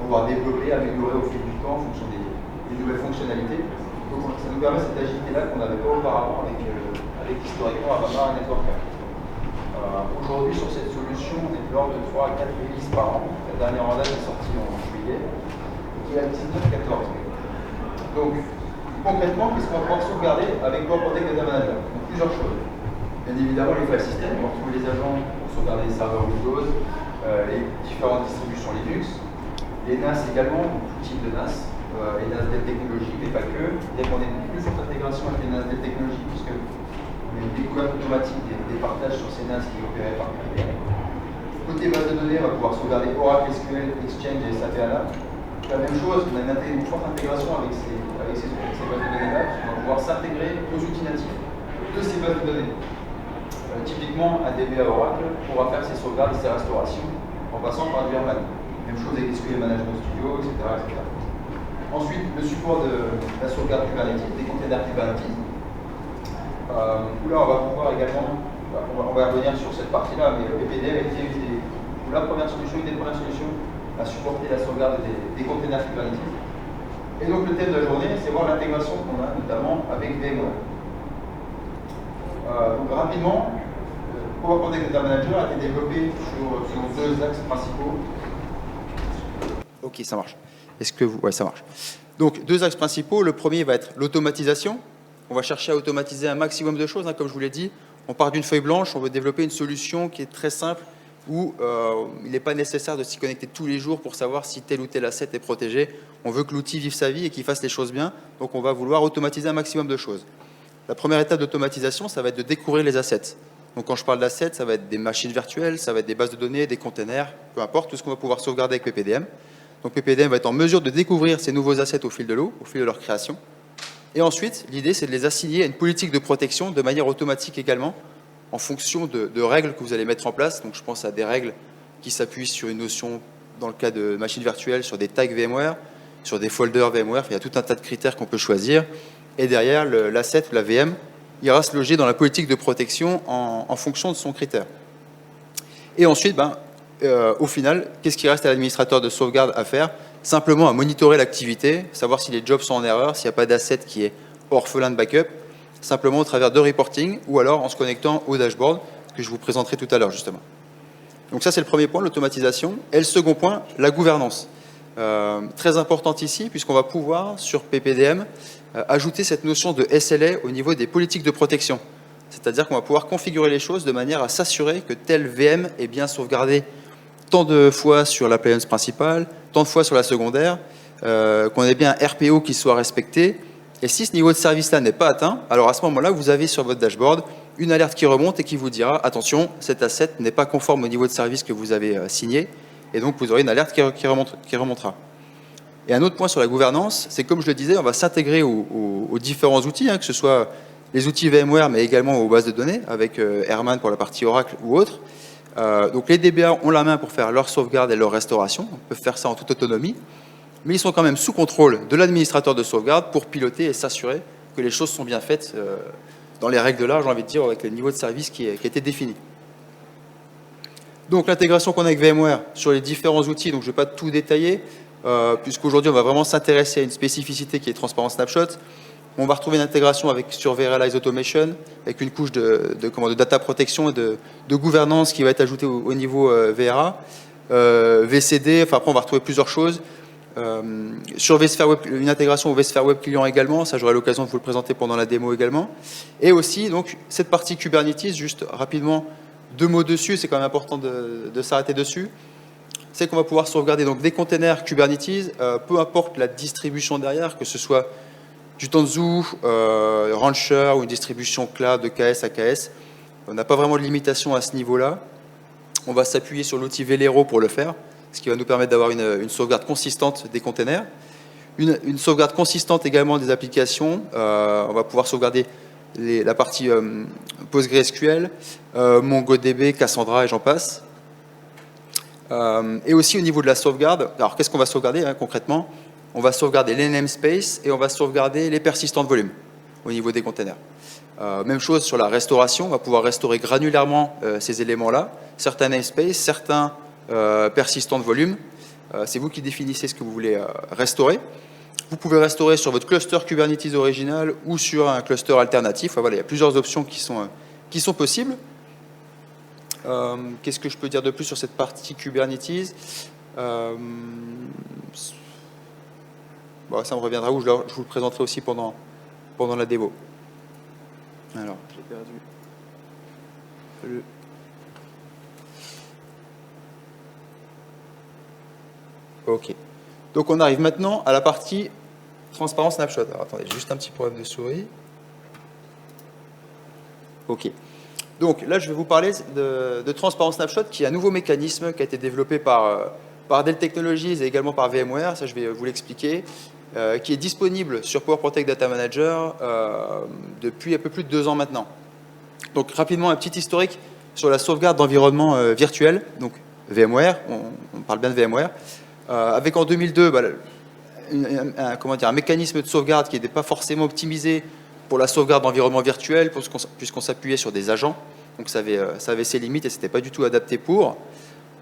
pouvoir développer, améliorer au fil du temps en fonction des nouvelles fonctionnalités. Donc ça nous permet cette agilité-là qu'on n'avait pas auparavant avec historiquement Avamar et Networker. Aujourd'hui, sur cette solution, on est de l'ordre de 3 à 4 releases par an. La dernière en date est sortie en juillet, qui est la 19-14. Donc, concrètement, qu'est-ce qu'on va pouvoir sauvegarder avec Core Protect Data Manager? Donc, plusieurs choses. Bien évidemment, les file systems, on retrouve les agents pour sauvegarder les serveurs Windows, les différentes distributions Linux, les NAS également, tout type de NAS, les NAS Dell Technologies, mais pas que. Dès qu'on est plus sur intégration avec les NAS Dell Technologies, puisque on a une découverte automatique des partages sur ces NAS qui est opérée par PPDM. Côté base de données, on va pouvoir sauvegarder Oracle, SQL, Exchange et SAP HANA. La même chose, on a une forte intégration avec ces bases de données-là, on va pouvoir s'intégrer aux outils natifs de ces bases de données. Typiquement, un DBA Oracle pourra faire ses sauvegardes et ses restaurations en passant par du Herman. Même chose avec SQL Management Studio, etc., etc. Ensuite, le support de la sauvegarde Kubernetes, des containers Kubernetes. Où là, on va pouvoir également, on va revenir sur cette partie-là, mais PPDM était une des premières solutions à supporter la sauvegarde des containers Kubernetes. Et donc, le thème de la journée, c'est voir l'intégration qu'on a, notamment avec VMware. Donc, rapidement, Power Protect Data Manager a été développé sur deux axes principaux. Ok, ça marche. Ouais, ça marche. Donc, deux axes principaux. Le premier va être l'automatisation. On va chercher à automatiser un maximum de choses, hein, comme je vous l'ai dit. On part d'une feuille blanche, on veut développer une solution qui est très simple, où il n'est pas nécessaire de s'y connecter tous les jours pour savoir si tel ou tel asset est protégé. On veut que l'outil vive sa vie et qu'il fasse les choses bien. Donc, on va vouloir automatiser un maximum de choses. La première étape d'automatisation, ça va être de découvrir les assets. Donc, quand je parle d'assets, ça va être des machines virtuelles, ça va être des bases de données, des containers, peu importe, tout ce qu'on va pouvoir sauvegarder avec PPDM. Donc, PPDM va être en mesure de découvrir ces nouveaux assets au fil de l'eau, au fil de leur création. Et ensuite, l'idée, c'est de les assigner à une politique de protection de manière automatique également, en fonction de règles que vous allez mettre en place. Donc, je pense à des règles qui s'appuient sur une notion, dans le cas de machines virtuelles, sur des tags VMware, sur des folders VMware. Il y a tout un tas de critères qu'on peut choisir. Et derrière, l'asset ou la VM ira se loger dans la politique de protection en fonction de son critère. Et ensuite, au final, qu'est-ce qui reste à l'administrateur de sauvegarde à faire? Simplement à monitorer l'activité, savoir si les jobs sont en erreur, s'il n'y a pas d'asset qui est orphelin de backup, simplement au travers de reporting ou alors en se connectant au dashboard que je vous présenterai tout à l'heure justement. Donc ça, c'est le premier point, l'automatisation. Et le second point, la gouvernance. Très importante ici, puisqu'on va pouvoir, sur PPDM, ajouter cette notion de SLA au niveau des politiques de protection. C'est-à-dire qu'on va pouvoir configurer les choses de manière à s'assurer que telle VM est bien sauvegardée tant de fois sur l'appliance principale, tant de fois sur la secondaire, qu'on ait bien un RPO qui soit respecté. Et si ce niveau de service-là n'est pas atteint, alors à ce moment-là, vous avez sur votre dashboard une alerte qui remonte et qui vous dira « Attention, cet asset n'est pas conforme au niveau de service que vous avez signé ». Et donc, vous aurez une alerte qui remontera. Et un autre point sur la gouvernance, c'est comme je le disais, on va s'intégrer aux différents outils, hein, que ce soit les outils VMware, mais également aux bases de données, avec Herman pour la partie Oracle ou autre. Donc les DBA ont la main pour faire leur sauvegarde et leur restauration, on peut faire ça en toute autonomie, mais ils sont quand même sous contrôle de l'administrateur de sauvegarde pour piloter et s'assurer que les choses sont bien faites dans les règles de l'art, j'ai envie de dire, avec le niveau de service qui a été défini. Donc l'intégration qu'on a avec VMware sur les différents outils, donc je ne vais pas tout détailler, puisqu'aujourd'hui on va vraiment s'intéresser à une spécificité qui est Transparent Snapshot. On va retrouver une intégration sur Verialize Automation, avec une couche de data protection et de gouvernance qui va être ajoutée au niveau VRA, VCD, enfin après on va retrouver plusieurs choses. Sur vSphere Web, une intégration au vSphere Web Client également, ça j'aurai l'occasion de vous le présenter pendant la démo également. Et aussi donc cette partie Kubernetes, juste rapidement, deux mots dessus, c'est quand même important de s'arrêter dessus. C'est qu'on va pouvoir sauvegarder donc des containers Kubernetes, peu importe la distribution derrière, que ce soit du Tanzu, Rancher ou une distribution cloud de KS à KS. On n'a pas vraiment de limitation à ce niveau-là. On va s'appuyer sur l'outil Velero pour le faire, ce qui va nous permettre d'avoir une sauvegarde consistante des containers. Une sauvegarde consistante également des applications. On va pouvoir sauvegarder la partie PostgreSQL, MongoDB, Cassandra et j'en passe. Et aussi au niveau de la sauvegarde, alors qu'est-ce qu'on va sauvegarder concrètement? On va sauvegarder les namespaces et on va sauvegarder les persistants de volume au niveau des containers. Même chose sur la restauration, on va pouvoir restaurer granulairement ces éléments-là, certains namespaces, certains persistants de volume, C'est vous qui définissez ce que vous voulez restaurer. Vous pouvez restaurer sur votre cluster Kubernetes original ou sur un cluster alternatif. Enfin, voilà, il y a plusieurs options qui sont possibles. Qu'est-ce que je peux dire de plus sur cette partie Kubernetes? Bon, ça me reviendra où je vous le présenterai aussi pendant la démo. Alors, j'ai perdu le... Ok. Donc on arrive maintenant à la partie transparent snapshot. Alors attendez, juste un petit problème de souris. Ok. Donc là, je vais vous parler de transparent snapshot, qui est un nouveau mécanisme qui a été développé par Dell Technologies et également par VMware. Ça, je vais vous l'expliquer. Qui est disponible sur PowerProtect Data Manager depuis un peu plus de 2 ans maintenant. Donc rapidement, un petit historique sur la sauvegarde d'environnement virtuel. Donc VMware, on parle bien de VMware. Avec en 2002 un mécanisme de sauvegarde qui n'était pas forcément optimisé pour la sauvegarde d'environnement virtuel, puisqu'on s'appuyait sur des agents. Donc ça avait ses limites et ce n'était pas du tout adapté pour.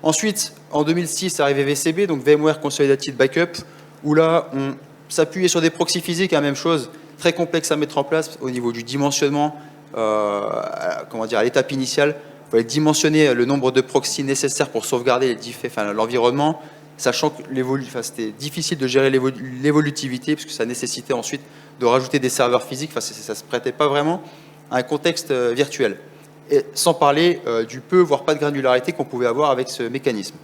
Ensuite, en 2006, est arrivé VCB, donc VMware Consolidated Backup, où là, on s'appuyait sur des proxys physiques, la même chose, très complexe à mettre en place au niveau du dimensionnement, à l'étape initiale. Il fallait dimensionner le nombre de proxys nécessaires pour sauvegarder l'environnement, sachant que c'était difficile de gérer l'évolutivité, parce que ça nécessitait ensuite de rajouter des serveurs physiques. Ça ne se prêtait pas vraiment à un contexte virtuel. Et sans parler du peu, voire pas de granularité qu'on pouvait avoir avec ce mécanisme.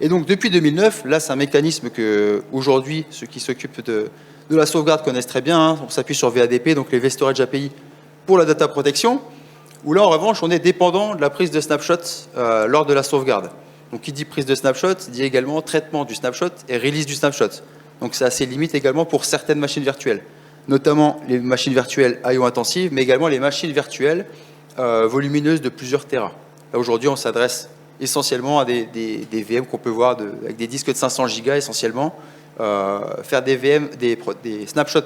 Et donc depuis 2009, là c'est un mécanisme que aujourd'hui ceux qui s'occupent de la sauvegarde connaissent très bien. Hein. On s'appuie sur VADP, donc les V-Storage API pour la data protection, où là en revanche on est dépendant de la prise de snapshot lors de la sauvegarde. Donc qui dit prise de snapshot dit également traitement du snapshot et release du snapshot. Donc ça a ses limites également pour certaines machines virtuelles, notamment les machines virtuelles I/O intensives, mais également les machines virtuelles volumineuses de plusieurs téras. Là aujourd'hui on s'adresse essentiellement à des VM qu'on peut voir avec des disques de 500 Go essentiellement. Faire des snapshots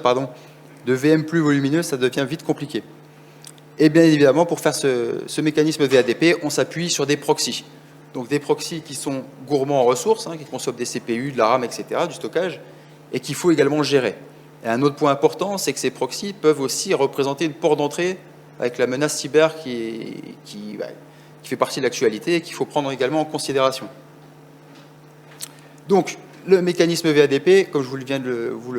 de VM plus volumineux, ça devient vite compliqué. Et bien évidemment, pour faire ce mécanisme VADP, on s'appuie sur des proxys. Donc des proxys qui sont gourmands en ressources, qui consomment des CPU, de la RAM, etc., du stockage, et qu'il faut également gérer. Et un autre point important, c'est que ces proxys peuvent aussi représenter une porte d'entrée avec la menace cyber qui fait partie de l'actualité et qu'il faut prendre également en considération. Donc, le mécanisme VADP, comme je viens de vous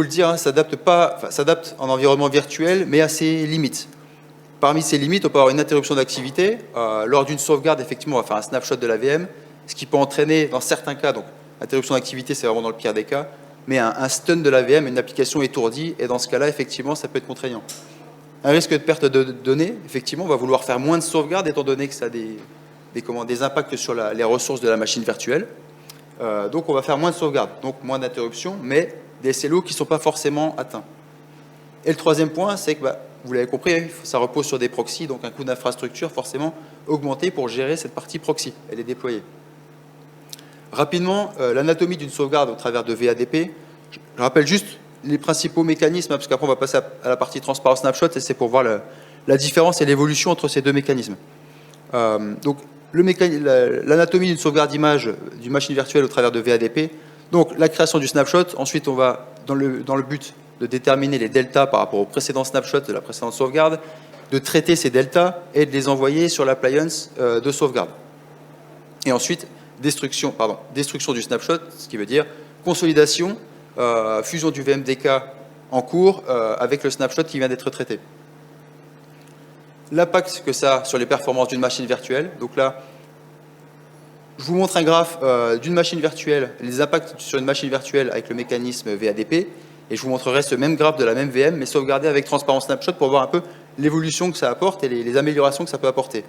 le dire, s'adapte en environnement virtuel, mais à ses limites. Parmi ces limites, on peut avoir une interruption d'activité. Lors d'une sauvegarde, effectivement, on va faire un snapshot de la VM, ce qui peut entraîner, dans certains cas, donc interruption d'activité, c'est vraiment dans le pire des cas, mais un stun de la VM, une application étourdie, et dans ce cas-là, effectivement, ça peut être contraignant. Un risque de perte de données, effectivement, on va vouloir faire moins de sauvegarde, étant donné que ça a des impacts sur les ressources de la machine virtuelle. Donc on va faire moins de sauvegarde, donc moins d'interruptions, mais des SLO qui ne sont pas forcément atteints. Et le troisième point, c'est que, vous l'avez compris, ça repose sur des proxys, donc un coût d'infrastructure forcément augmenté pour gérer cette partie proxy et les déployer. Rapidement, l'anatomie d'une sauvegarde au travers de VADP, je rappelle juste les principaux mécanismes, parce qu'après on va passer à la partie transparent snapshot, et c'est pour voir la différence et l'évolution entre ces deux mécanismes. Donc l'anatomie d'une sauvegarde d'image d'une machine virtuelle au travers de VADP, donc la création du snapshot, ensuite on va, dans le but de déterminer les deltas par rapport au précédent snapshot de la précédente sauvegarde, de traiter ces deltas et de les envoyer sur l'appliance de sauvegarde. Et ensuite, destruction du snapshot, ce qui veut dire consolidation, fusion du VMDK en cours avec le snapshot qui vient d'être traité. L'impact que ça a sur les performances d'une machine virtuelle, donc là, je vous montre un graphe d'une machine virtuelle, les impacts sur une machine virtuelle avec le mécanisme VADP, et je vous montrerai ce même graphe de la même VM, mais sauvegardé avec transparent snapshot pour voir un peu l'évolution que ça apporte et les améliorations que ça peut apporter.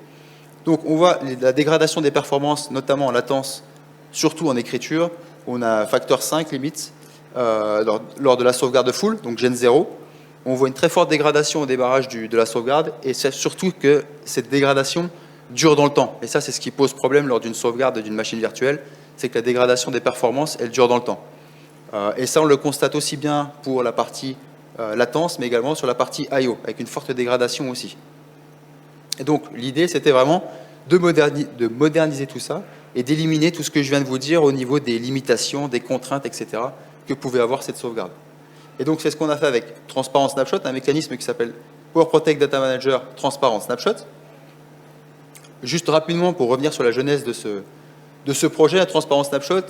Donc on voit la dégradation des performances, notamment en latence, surtout en écriture. On a facteur 5 limite lors de la sauvegarde full, donc Gen 0. On voit une très forte dégradation au démarrage de la sauvegarde, et c'est surtout que cette dégradation dure dans le temps. Et ça, c'est ce qui pose problème lors d'une sauvegarde d'une machine virtuelle, c'est que la dégradation des performances, elle dure dans le temps. Et ça, on le constate aussi bien pour la partie latence, mais également sur la partie I/O, avec une forte dégradation aussi. Et donc, l'idée, c'était vraiment de moderniser tout ça et d'éliminer tout ce que je viens de vous dire au niveau des limitations, des contraintes, etc. que pouvait avoir cette sauvegarde. Et donc, c'est ce qu'on a fait avec Transparent Snapshot, un mécanisme qui s'appelle Power Protect Data Manager Transparent Snapshot. Juste rapidement, pour revenir sur la genèse de ce projet, la Transparent Snapshot,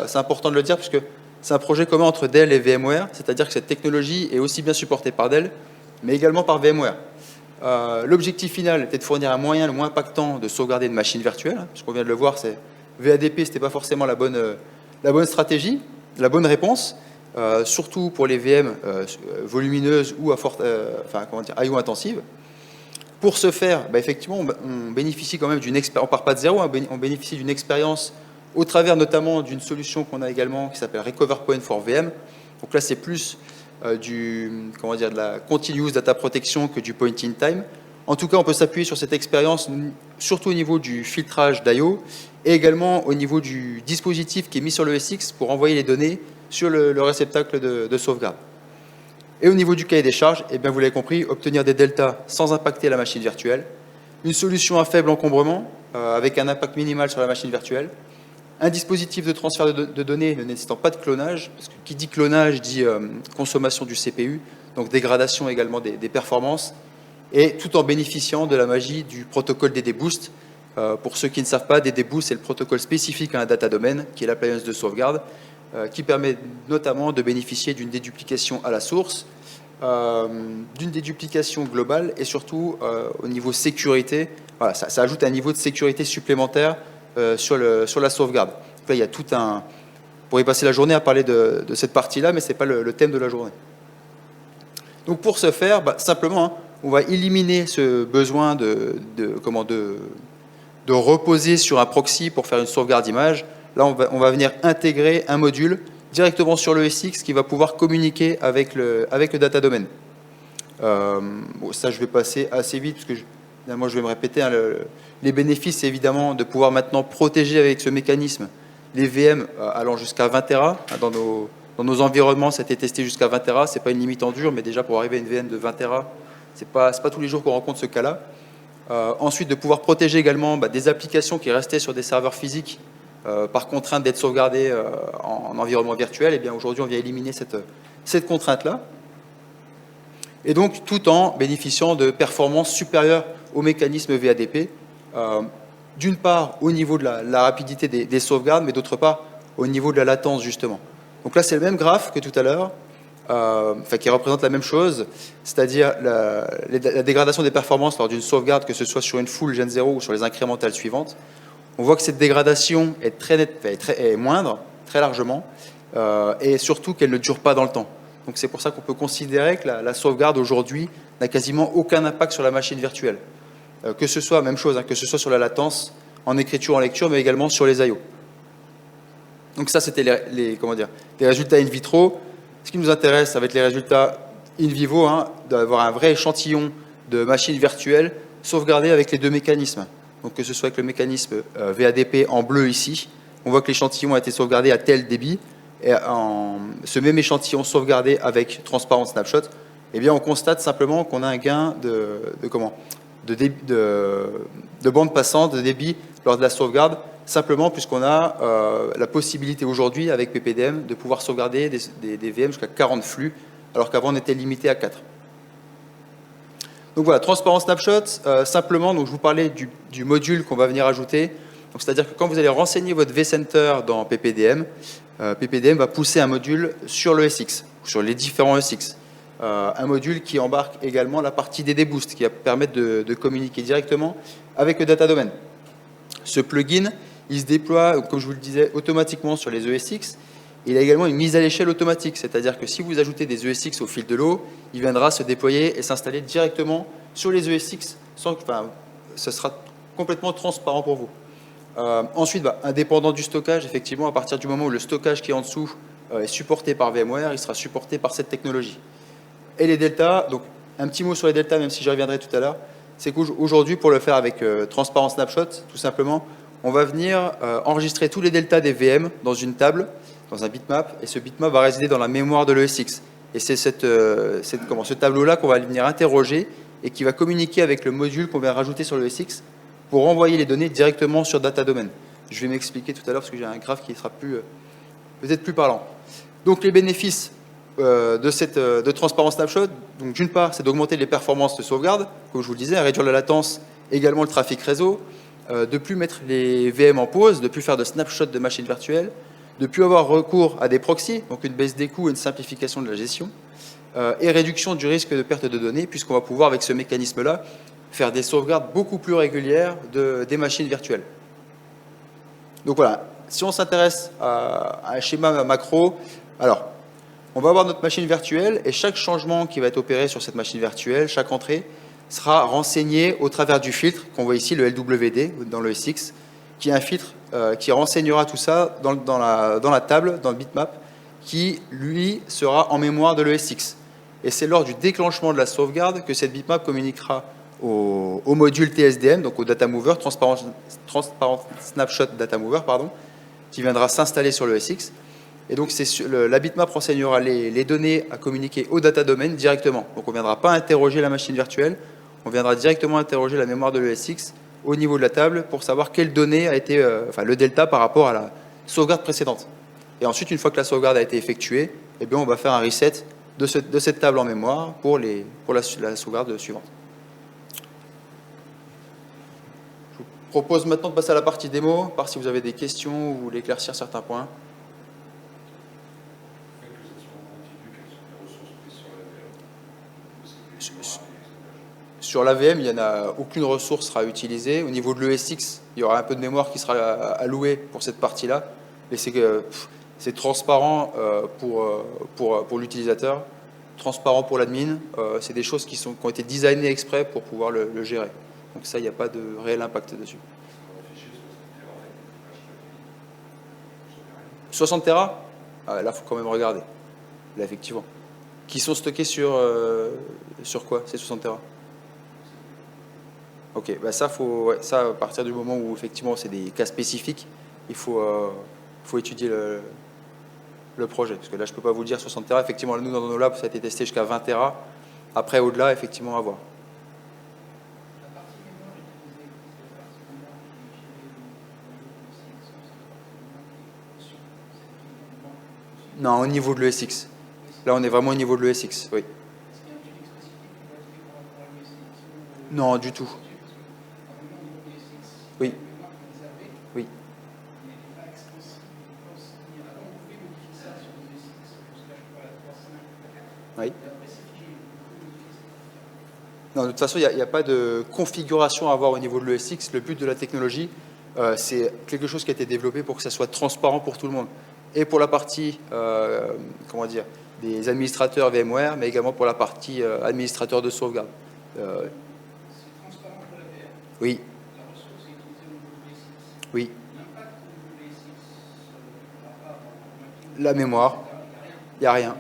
c'est important de le dire, puisque c'est un projet commun entre Dell et VMware, c'est-à-dire que cette technologie est aussi bien supportée par Dell, mais également par VMware. L'objectif final était de fournir un moyen le moins impactant de sauvegarder une machine virtuelle, puisqu'on vient de le voir, c'est VADP, ce n'était pas forcément la bonne stratégie, la bonne réponse, surtout pour les VM volumineuses ou à forte, IO intensive. Pour ce faire, effectivement, on bénéficie quand même d'une expérience, on ne part pas de zéro, on bénéficie d'une expérience au travers notamment d'une solution qu'on a également qui s'appelle Recover Point for VM. Donc là, c'est plus de la continuous data protection que du point in time. En tout cas, on peut s'appuyer sur cette expérience, surtout au niveau du filtrage d'IO et également au niveau du dispositif qui est mis sur le SX pour envoyer les données sur le réceptacle de sauvegarde. Et au niveau du cahier des charges, vous l'avez compris, obtenir des deltas sans impacter la machine virtuelle, une solution à faible encombrement avec un impact minimal sur la machine virtuelle, un dispositif de transfert de données ne nécessitant pas de clonage, parce que qui dit clonage dit consommation du CPU, donc dégradation également des performances, et tout en bénéficiant de la magie du protocole DD-Boost. Pour ceux qui ne savent pas, DD-Boost, c'est le protocole spécifique à un data domain, qui est l'appliance de sauvegarde, qui permet notamment de bénéficier d'une déduplication à la source, d'une déduplication globale, et surtout au niveau sécurité, voilà, ça ajoute un niveau de sécurité supplémentaire sur la sauvegarde. Là, il y a tout un... On pourrait passer la journée à parler de cette partie-là, mais ce n'est pas le thème de la journée. Donc pour ce faire, simplement, on va éliminer ce besoin de reposer sur un proxy pour faire une sauvegarde d'image. Là, on va venir intégrer un module directement sur le SX qui va pouvoir communiquer avec le data domain. Ça, je vais passer assez vite, parce que moi, je vais me répéter. Les bénéfices, c'est évidemment de pouvoir maintenant protéger avec ce mécanisme les VM allant jusqu'à 20 Tera. Dans nos environnements, ça a été testé jusqu'à 20 Tera. Ce n'est pas une limite en dur, mais déjà pour arriver à une VM de 20 Tera, ce n'est pas tous les jours qu'on rencontre ce cas-là. Ensuite, de pouvoir protéger également des applications qui restaient sur des serveurs physiques par contrainte d'être sauvegardées en environnement virtuel. Et bien aujourd'hui, on vient éliminer cette contrainte-là. Et donc, tout en bénéficiant de performances supérieures au mécanisme VADP, d'une part au niveau de la rapidité des sauvegardes, mais d'autre part au niveau de la latence, justement. Donc là, c'est le même graphe que tout à l'heure, qui représente la même chose, c'est-à-dire la dégradation des performances lors d'une sauvegarde, que ce soit sur une full Gen 0 ou sur les incrémentales suivantes. On voit que cette dégradation est moindre, très largement, et surtout qu'elle ne dure pas dans le temps. Donc c'est pour ça qu'on peut considérer que la sauvegarde aujourd'hui n'a quasiment aucun impact sur la machine virtuelle. Que ce soit, même chose, que ce soit sur la latence, en écriture, en lecture, mais également sur les I/O. Donc ça, c'était les résultats in vitro. Ce qui nous intéresse, ça va être les résultats in vivo, d'avoir un vrai échantillon de machines virtuelles sauvegardées avec les deux mécanismes. Donc que ce soit avec le mécanisme VADP en bleu ici, on voit que l'échantillon a été sauvegardé à tel débit, et ce même échantillon sauvegardé avec Transparent Snapshot, on constate simplement qu'on a un gain de bande passante, de débit lors de la sauvegarde, simplement puisqu'on a la possibilité aujourd'hui avec PPDM de pouvoir sauvegarder des VM jusqu'à 40 flux, alors qu'avant on était limité à 4. Donc voilà, Transparent Snapshot, simplement, donc je vous parlais du module qu'on va venir ajouter. C'est-à-dire que quand vous allez renseigner votre vCenter dans PPDM, PPDM va pousser un module sur le SX, sur les différents SX. Un module qui embarque également la partie DD-Boost, qui va permettre de communiquer directement avec le data domain. Ce plugin, il se déploie, comme je vous le disais, automatiquement sur les ESX. Il a également une mise à l'échelle automatique, c'est-à-dire que si vous ajoutez des ESX au fil de l'eau, il viendra se déployer et s'installer directement sur les ESX, ce sera complètement transparent pour vous. Ensuite, indépendant du stockage, effectivement, à partir du moment où le stockage qui est en dessous est supporté par VMware, il sera supporté par cette technologie. Et les deltas, donc un petit mot sur les deltas, même si j'y reviendrai tout à l'heure, c'est qu'aujourd'hui, pour le faire avec Transparent Snapshot, tout simplement, on va venir enregistrer tous les deltas des VM dans une table, dans un bitmap, et ce bitmap va résider dans la mémoire de l'ESX. Et c'est ce tableau-là qu'on va venir interroger et qui va communiquer avec le module qu'on vient rajouter sur l'ESX pour envoyer les données directement sur Data Domain. Je vais m'expliquer tout à l'heure parce que j'ai un graphe qui sera peut-être plus parlant. Donc les bénéfices de Transparent Snapshot, donc d'une part, c'est d'augmenter les performances de sauvegarde, comme je vous le disais, réduire la latence, également le trafic réseau, de plus mettre les VM en pause, de plus faire de snapshot de machines virtuelles, de plus avoir recours à des proxys, donc une baisse des coûts et une simplification de la gestion, et réduction du risque de perte de données, puisqu'on va pouvoir, avec ce mécanisme-là, faire des sauvegardes beaucoup plus régulières des machines virtuelles. Donc voilà, si on s'intéresse à un schéma macro, alors, on va avoir notre machine virtuelle et chaque changement qui va être opéré sur cette machine virtuelle, chaque entrée, sera renseigné au travers du filtre qu'on voit ici, le LWD, dans le SX, qui est un filtre qui renseignera tout ça dans la table, dans le bitmap, qui, lui, sera en mémoire de l'ESX. Et c'est lors du déclenchement de la sauvegarde que cette bitmap communiquera au module TSDM, donc au data mover, Transparent Snapshot Data Mover, pardon, qui viendra s'installer sur le SX. Et donc, la bitmap renseignera les données à communiquer au data domain directement. Donc, on ne viendra pas interroger la machine virtuelle, on viendra directement interroger la mémoire de l'ESX au niveau de la table pour savoir quelle donnée a été, le delta par rapport à la sauvegarde précédente. Et ensuite, une fois que la sauvegarde a été effectuée, eh bien, on va faire un reset de cette table en mémoire pour la sauvegarde suivante. Je vous propose maintenant de passer à la partie démo, par si vous avez des questions ou vous voulez éclaircir certains points. Sur l'AVM, il n'y en a aucune ressource sera utilisée. Au niveau de l'ESX, il y aura un peu de mémoire qui sera allouée pour cette partie-là. Mais c'est transparent pour l'utilisateur, transparent pour l'admin. C'est des choses qui ont été designées exprès pour pouvoir le gérer. Donc ça, il n'y a pas de réel impact dessus. 60 Tera, là, il faut quand même regarder. Là, effectivement. Qui sont stockés sur quoi, ces 60 Tera? Ok, bah ça, à partir du moment où effectivement c'est des cas spécifiques, il faut étudier le projet. Parce que là, je ne peux pas vous dire 60 Tera. Effectivement, nous, dans nos labs, ça a été testé jusqu'à 20 Tera. Après, au-delà, effectivement, à voir. Non, au niveau de l'ESX. Là, on est vraiment au niveau de l'ESX, oui. Non, du tout. Oui. Oui. Oui. Non, de toute façon, il n'y a pas de configuration à avoir au niveau de l'ESX. Le but de la technologie, c'est quelque chose qui a été développé pour que ça soit transparent pour tout le monde. Et pour la partie, des administrateurs VMware, mais également pour la partie administrateur de sauvegarde. C'est transparent pour la VR. Oui. La ressource est utilisée au niveau de l'ESX. Oui. L'impact au niveau de l'ESX par rapport à la mémoire. Il n'y a rien.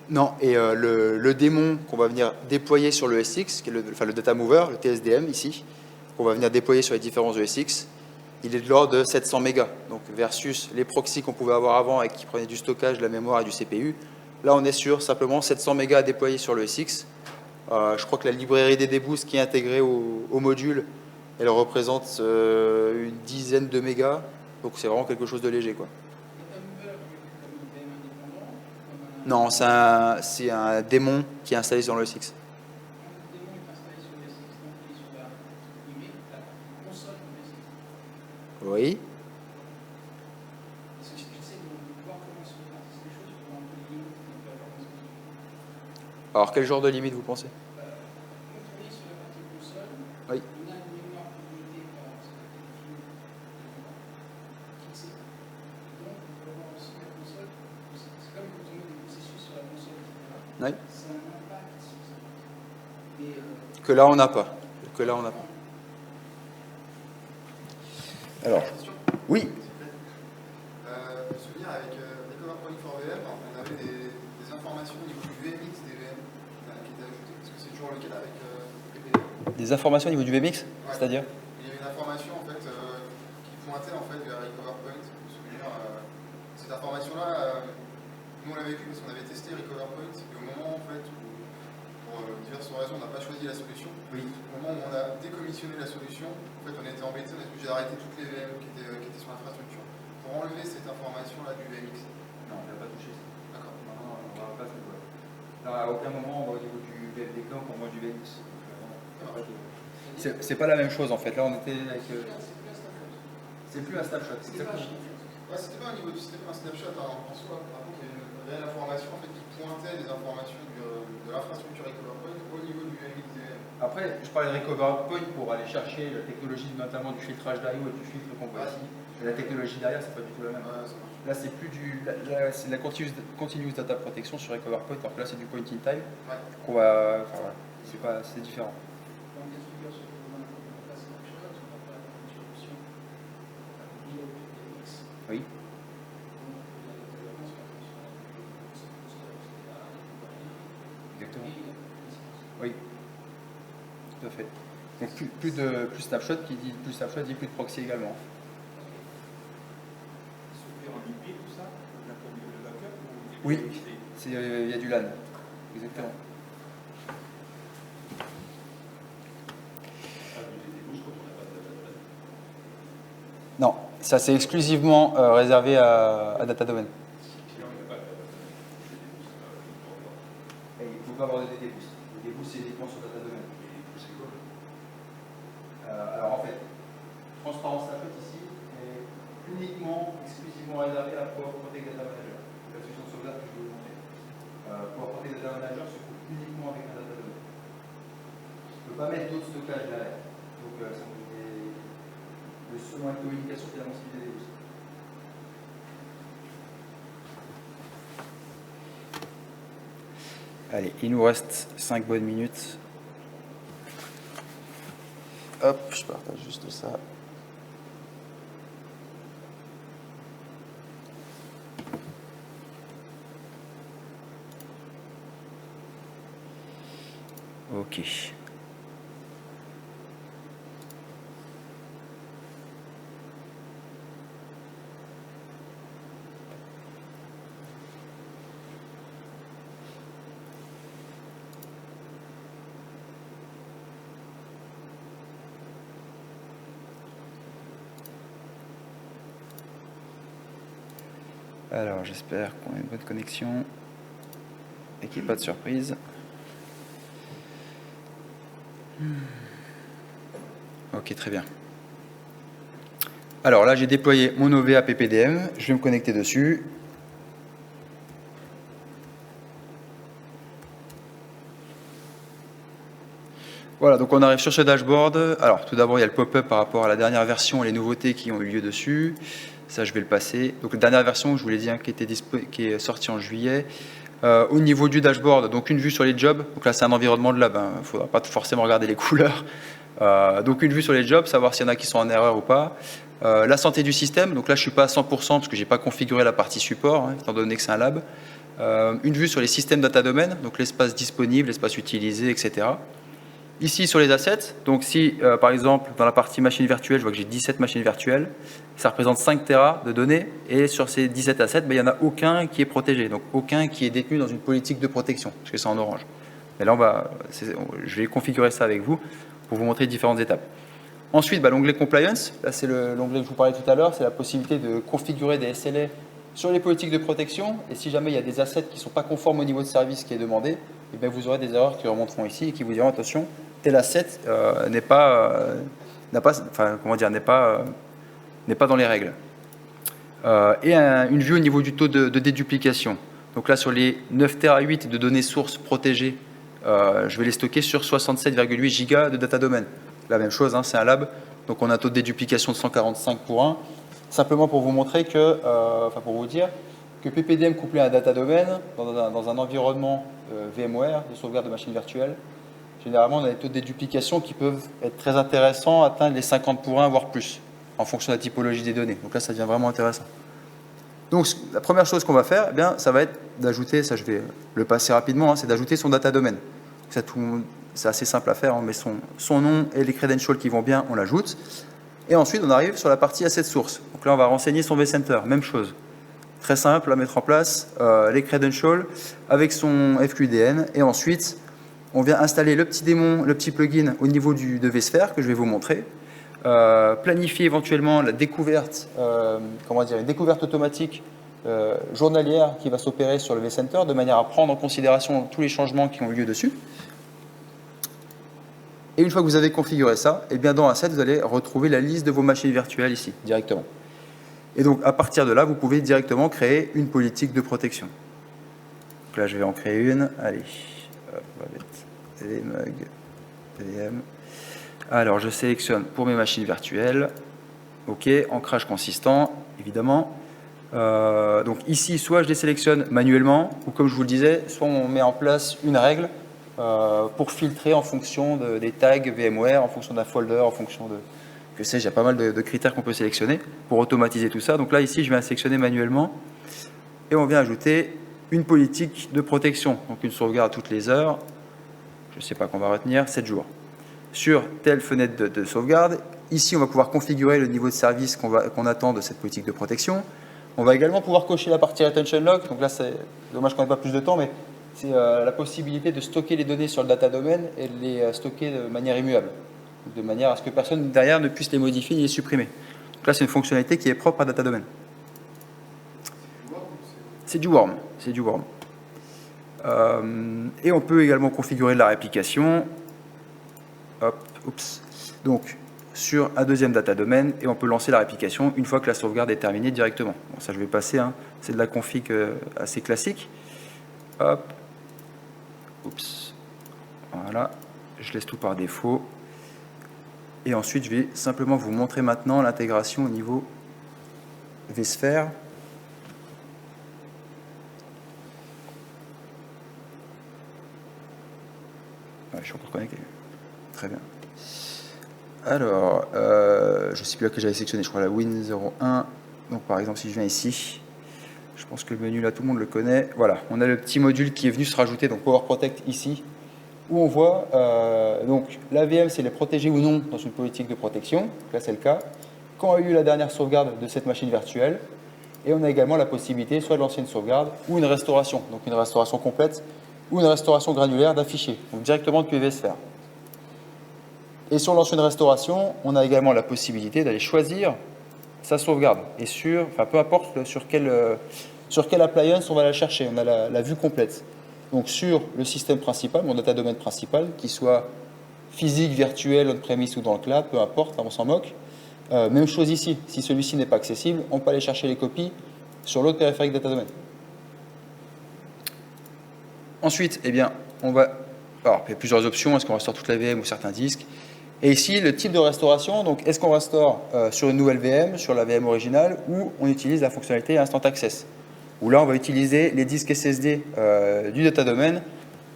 Non, et le démon qu'on va venir déployer sur le SX, qui est le data mover, le TSDM ici, qu'on va venir déployer sur les différents ESX, il est de l'ordre de 700 mégas. Donc versus les proxys qu'on pouvait avoir avant et qui prenaient du stockage, de la mémoire et du CPU. Là, on est sur simplement 700 mégas à déployer sur le SX. Je crois que la librairie des dboost qui est intégrée au module, elle représente une dizaine de mégas. Donc c'est vraiment quelque chose de léger, quoi. Non, c'est un démon qui est installé sur le SX. Oui. Alors, quel genre de limite vous pensez? Oui. Oui. Que là, on n'a pas. Alors, oui. Je me souviens avec Recover Point for VM, on avait des informations au niveau du VMX des VM qui étaient ajoutées. Est-ce que c'est toujours le cas avec PPD? Des informations au niveau du VMX, ouais. C'est-à-dire? Il y avait une information en fait qui pointait en fait vers Recover Point. Je me souviens, cette information-là, nous on l'avait vécu parce qu'on avait testé Recover Point et au moment en fait où pour diverses raisons, on n'a pas choisi la solution. Oui. Au moment où on a décommissionné la solution, en fait, on était embêté, on est obligé d'arrêter toutes les VM qui étaient sur l'infrastructure pour enlever cette information-là du VMX. Non, on n'a pas touché ça. D'accord. Non, on va pas faire ça. Là, à aucun moment, au niveau du VFDK, on prend du VMX. C'est pas la même chose en fait. Là, on était avec. C'est plus un snapshot. Ouais, c'était pas un snapshot en soi. Par contre, il y avait une réelle information en fait, qui pointait des informations de l'infrastructure Recover Point au niveau du VMX DVM. Après, je parlais de Recover Point pour aller chercher la technologie notamment du filtrage d'IO et du filtre qu'on voit ici. Mais la technologie derrière, c'est pas du tout la même. Ouais, ça marche. Là, c'est plus c'est de la continuous data protection sur Recover Point. Alors que là, c'est du point in time. Ouais. Qu'on va. Enfin, voilà. C'est différent. Donc, les figures sur le domaine de la snapshot, on va faire une interruption liée au PPX. Oui. Donc, il y a des références qui sont Exactement. et Oui. Tout à fait. Donc plus snapshot qui dit plus snapshot dit plus de proxy également. Oui, il y a du LAN. Exactement. Non, ça c'est exclusivement réservé à Data Domain. Et il ne faut pas avoir de DDBoost. Le DDBoost c'est uniquement sur Data Domain. Alors en fait, transparence snapshot ici est uniquement, exclusivement réservé à Power Protect Data Manager. La solution de sauvegarde que je vais vous montrer. Power Protect Data Manager se trouve uniquement avec un Data Domain. Je ne peux pas mettre d'autres stockages derrière. Donc ça me fait le second avec communication finalement c'est du DDBoost. Allez, il nous reste 5 bonnes minutes. Hop, je partage juste ça. Ok. Alors, j'espère qu'on a une bonne connexion et qu'il n'y ait pas de surprise. Ok, très bien. Alors là, j'ai déployé mon OVA PPDM. Je vais me connecter dessus. Voilà, donc on arrive sur ce dashboard. Alors, tout d'abord, il y a le pop-up par rapport à la dernière version et les nouveautés qui ont eu lieu dessus. Ça, je vais le passer. Donc, la dernière version, je vous l'ai dit, hein, qui est sortie en juillet. Au niveau du dashboard, donc une vue sur les jobs. Donc là, c'est un environnement de lab. Il ne faudra pas forcément regarder les couleurs. Donc, une vue sur les jobs, savoir s'il y en a qui sont en erreur ou pas. La santé du système. Donc là, je ne suis pas à 100% parce que je n'ai pas configuré la partie support, hein, étant donné que c'est un lab. Une vue sur les systèmes data domain, donc l'espace disponible, l'espace utilisé, etc. Ici, sur les assets, donc si, par exemple, dans la partie machine virtuelle, je vois que j'ai 17 machines virtuelles, ça représente 5 Tera de données, et sur ces 17 assets, il n'y en a aucun qui est protégé, donc aucun qui est détenu dans une politique de protection, parce que c'est en orange. Et là, je vais configurer ça avec vous pour vous montrer différentes étapes. Ensuite, l'onglet Compliance, là c'est l'onglet que je vous parlais tout à l'heure, c'est la possibilité de configurer des SLA sur les politiques de protection, et si jamais il y a des assets qui ne sont pas conformes au niveau de service qui est demandé, et bien vous aurez des erreurs qui remonteront ici et qui vous diront attention, tel asset n'est pas dans les règles. Et une vue au niveau du taux de déduplication. Donc là, sur les 9 Tera8 de données sources protégées, je vais les stocker sur 67,8 gigas de data domain. La même chose, hein, c'est un lab, donc on a un taux de déduplication de 145 pour 1. Simplement pour vous montrer que, pour vous dire que PPDM couplé à un data domain dans un environnement VMware, de sauvegarde de machines virtuelles, généralement on a des taux de déduplication qui peuvent être très intéressants, atteindre les 50 pour 1, voire plus, en fonction de la typologie des données. Donc là, ça devient vraiment intéressant. Donc la première chose qu'on va faire, eh bien, ça va être d'ajouter, ça je vais le passer rapidement, hein, c'est d'ajouter son data domain. C'est assez simple à faire, on met son nom et les credentials qui vont bien, on l'ajoute. Et ensuite, on arrive sur la partie asset source. Donc là, on va renseigner son vCenter, même chose. Très simple à mettre en place, les credentials avec son FQDN. Et ensuite, on vient installer le petit démon, le petit plugin au niveau de vSphere que je vais vous montrer. Planifier éventuellement la découverte, une découverte automatique journalière qui va s'opérer sur le vCenter de manière à prendre en considération tous les changements qui ont eu lieu dessus. Et une fois que vous avez configuré ça, et bien dans Asset, vous allez retrouver la liste de vos machines virtuelles ici, directement. Et donc, à partir de là, vous pouvez directement créer une politique de protection. Donc là, je vais en créer une. Allez, hop, on va mettre vmug, vm. Alors, je sélectionne pour mes machines virtuelles. OK, ancrage consistant, évidemment. Donc ici, soit je les sélectionne manuellement, ou comme je vous le disais, soit on met en place une règle pour filtrer en fonction des tags VMware, en fonction d'un folder, en fonction de... Que sais-je, il y a pas mal de critères qu'on peut sélectionner pour automatiser tout ça. Donc là, ici, je viens sélectionner manuellement et on vient ajouter une politique de protection. Donc une sauvegarde toutes les heures, je ne sais pas qu'on va retenir, 7 jours. Sur telle fenêtre de sauvegarde, ici, on va pouvoir configurer le niveau de service qu'on attend de cette politique de protection. On va également pouvoir cocher la partie Retention Lock. Donc là, c'est dommage qu'on n'ait pas plus de temps, mais c'est la possibilité de stocker les données sur le data domain et de les stocker de manière immuable, de manière à ce que personne derrière ne puisse les modifier ni les supprimer. Donc là, c'est une fonctionnalité qui est propre à data domain. C'est du worm. C'est du worm. Et on peut également configurer de la réplication. Hop, oups. Donc, sur un deuxième data domain, et on peut lancer la réplication une fois que la sauvegarde est terminée directement. Bon, ça, je vais passer, hein. C'est de la config assez classique. Hop. Oups. Voilà. Je laisse tout par défaut. Et ensuite, je vais simplement vous montrer maintenant l'intégration au niveau vSphere. Ouais, je suis encore connecté. Très bien. Alors, je ne sais plus laquelle j'avais sélectionné, je crois la Win01. Donc par exemple, si je viens ici, je pense que le menu là, tout le monde le connaît. Voilà, on a le petit module qui est venu se rajouter, donc Power Protect ici, où on voit, donc la VM, c'est les protéger ou non dans une politique de protection. Là, c'est le cas. Quand a eu la dernière sauvegarde de cette machine virtuelle, et on a également la possibilité soit de lancer une sauvegarde ou une restauration, donc une restauration complète ou une restauration granulaire d'un fichier, donc directement depuis vSphere. Et si on lance une restauration, on a également la possibilité d'aller choisir sa sauvegarde. Et peu importe sur quelle appliance on va la chercher, on a la vue complète. Donc sur le système principal, mon data domain principal, qui soit physique, virtuel, on-premise ou dans le cloud, peu importe, on s'en moque. Même chose ici, si celui-ci n'est pas accessible, on peut aller chercher les copies sur l'autre périphérique data domain. Ensuite, eh bien, alors, il y a plusieurs options, est-ce qu'on restaure toute la VM ou certains disques? Et ici, le type de restauration, donc est-ce qu'on restaure sur une nouvelle VM, sur la VM originale, ou on utilise la fonctionnalité Instant Access, où là, on va utiliser les disques SSD du data domain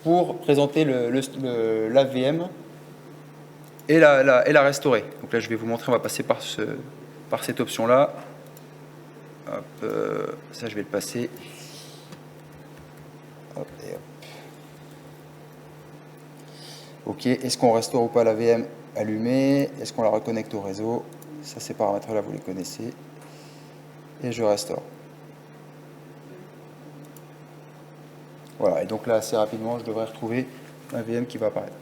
pour présenter la VM et la restaurer. Donc là, je vais vous montrer, on va passer par cette option-là. Ça, je vais le passer. Hop, et hop. OK, est-ce qu'on restaure ou pas la VM allumée? Est-ce qu'on la reconnecte au réseau? Ça, ces paramètres-là, vous les connaissez. Et je restaure. Voilà, et donc là, assez rapidement, je devrais retrouver ma VM qui va apparaître.